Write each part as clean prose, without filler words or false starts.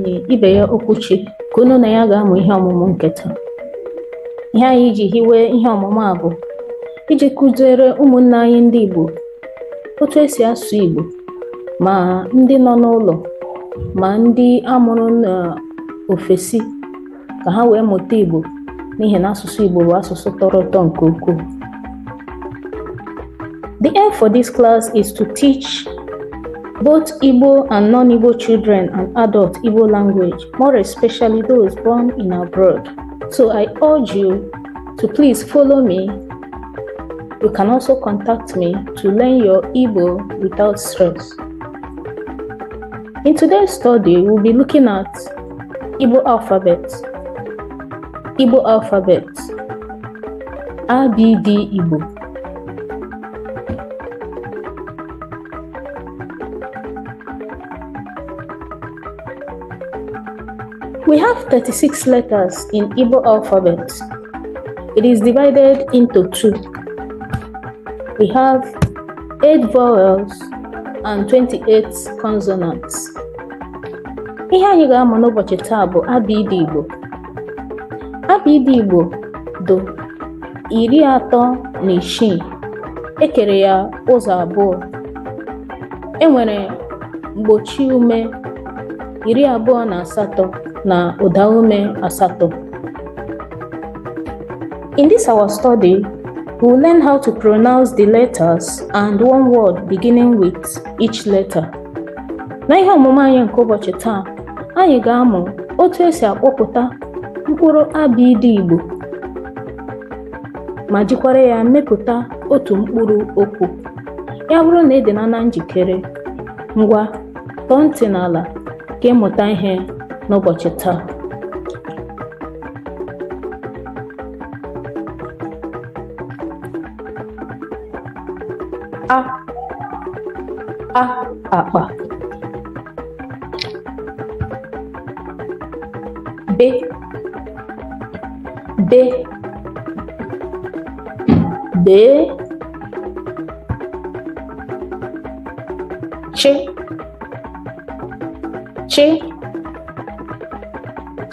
enyi ibe ya okwuchi ka unu na ya ga-amụ ihe ọmụmụ nke taa. Ihe anyị ji hiwe ihe ọmụmụ a bụ iji kụziere ụmụnne anyị ndị Igbo otu esi asụ Igbo, ma ndị nọ n'ụlọ ma ndị amụrụ n'ofesi, ka ha wee mụta Igbo n'ihi na asụsụ Igbo bụ asụsụ tọrọ ụtọ nke ukwuu. The aim for this class is to teach both Igbo and non-Igbo children and adult Igbo language, more especially those born in abroad. So I urge you to please follow me. You can also contact me to learn your Igbo without stress. In today's study, we'll be looking at Igbo alphabet. Igbo alphabet. Abidii Igbo. We have 36 letters in Igbo alphabet. It is divided into two. We have 8 vowels and 28 consonants. Ihe anyị ga-amụ n'ụbọchị taa bụ Abidii Igbo. Abidii Igbo dị 36. Ekere ya ụzọ abụọ. Enwere mgbochi ume 28 na ụda ume 8. In this our study, we will learn how to pronounce the letters and one word beginning with each letter. Na ihe ọmụmụ anyị nke ụbọchị taa, anyị ga-amụ otu esi akpọpụta mkpụrụ Abidii Igbo ma jikwara ya mepụta otu mkpụrụ okwu. Ya bụrụ na ị dị na njikere, ngwa tọọ ntị n'ala ka ịmụta ihe n'ụbọchị taa. Akpa. B.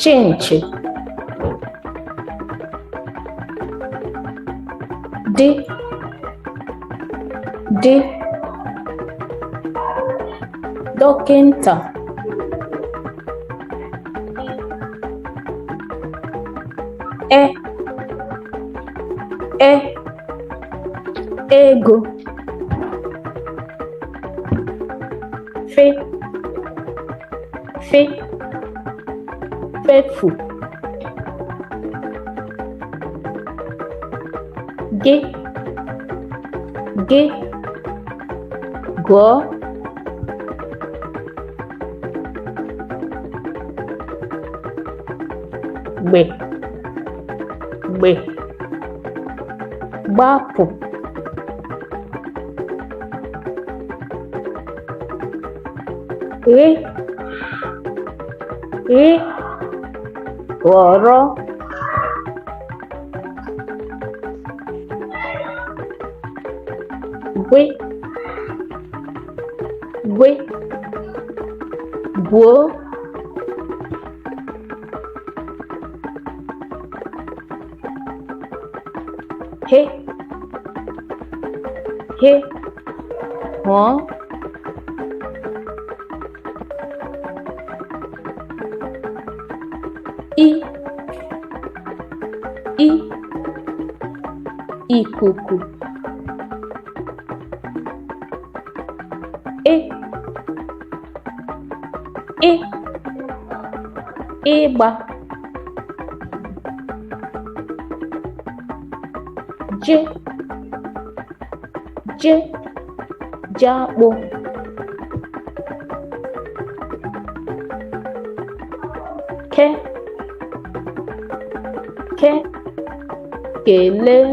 Chinchi. D. Dọkịnta. Ego. Fefu. Gị. Gụọ. Gbe. Gbapụ. Ghọrọ. Gbuo. Hụọ. Ikuku. Ịgba. Jakpo. Kelee.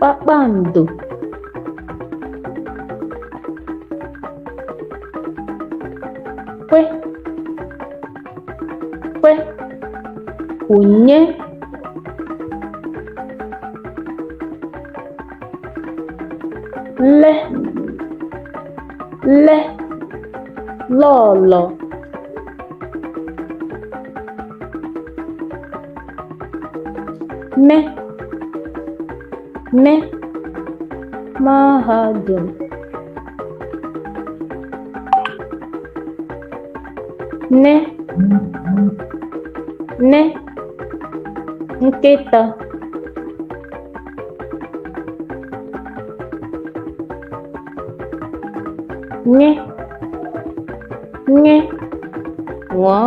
Kpakpando. Unye. le, le, lọọlọ, me, me, mahadum, ne, ne, nkịta, nye, nye, ṅụọ,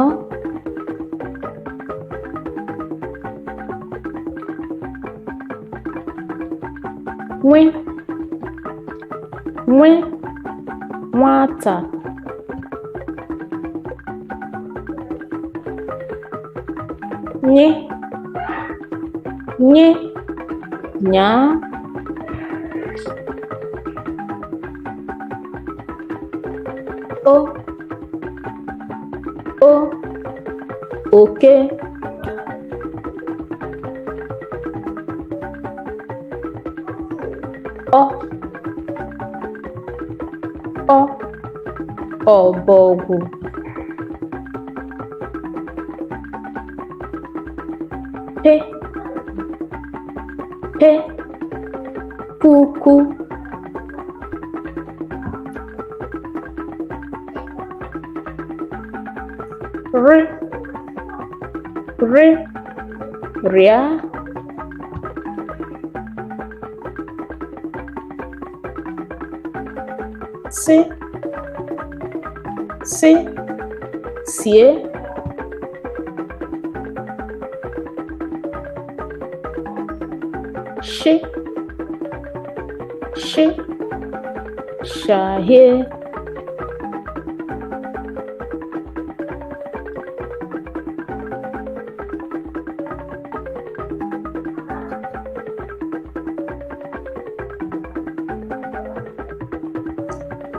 nwe, nwe, nwata, nye, nye, nyaa, o, o, oke, ọ, ọ, ọbọgwụ, pe, pe, puku, rị, rị, rịa, sị, sị, sie, shi, shi, shahie,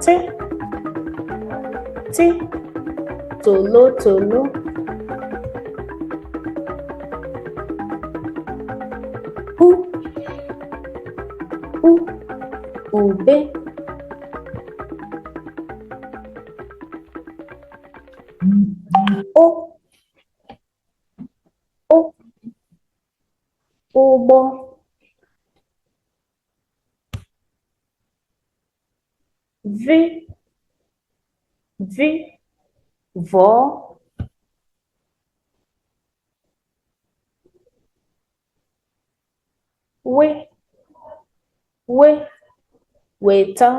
tí, tí, tòló tòló, hu, hu, ube, o, o, ụgbọ, vi, vi, vọọ, we, we, weta,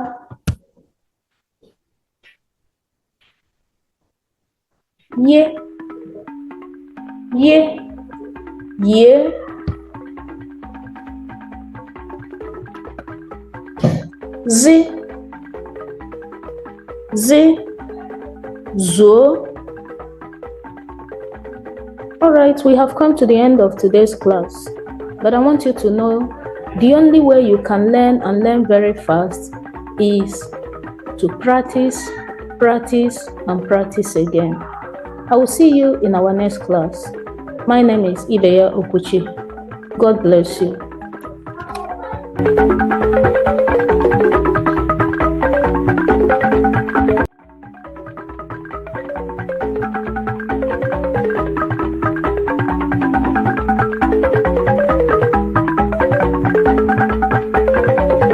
ye, ye, yie, zi, zi, zo. All right, we have come to the end of today's class, but I want you to know the only way you can learn and learn very fast is to practice, practice, and practice again. I will see you in our next class. My name is Ideya Okuchi. God bless you.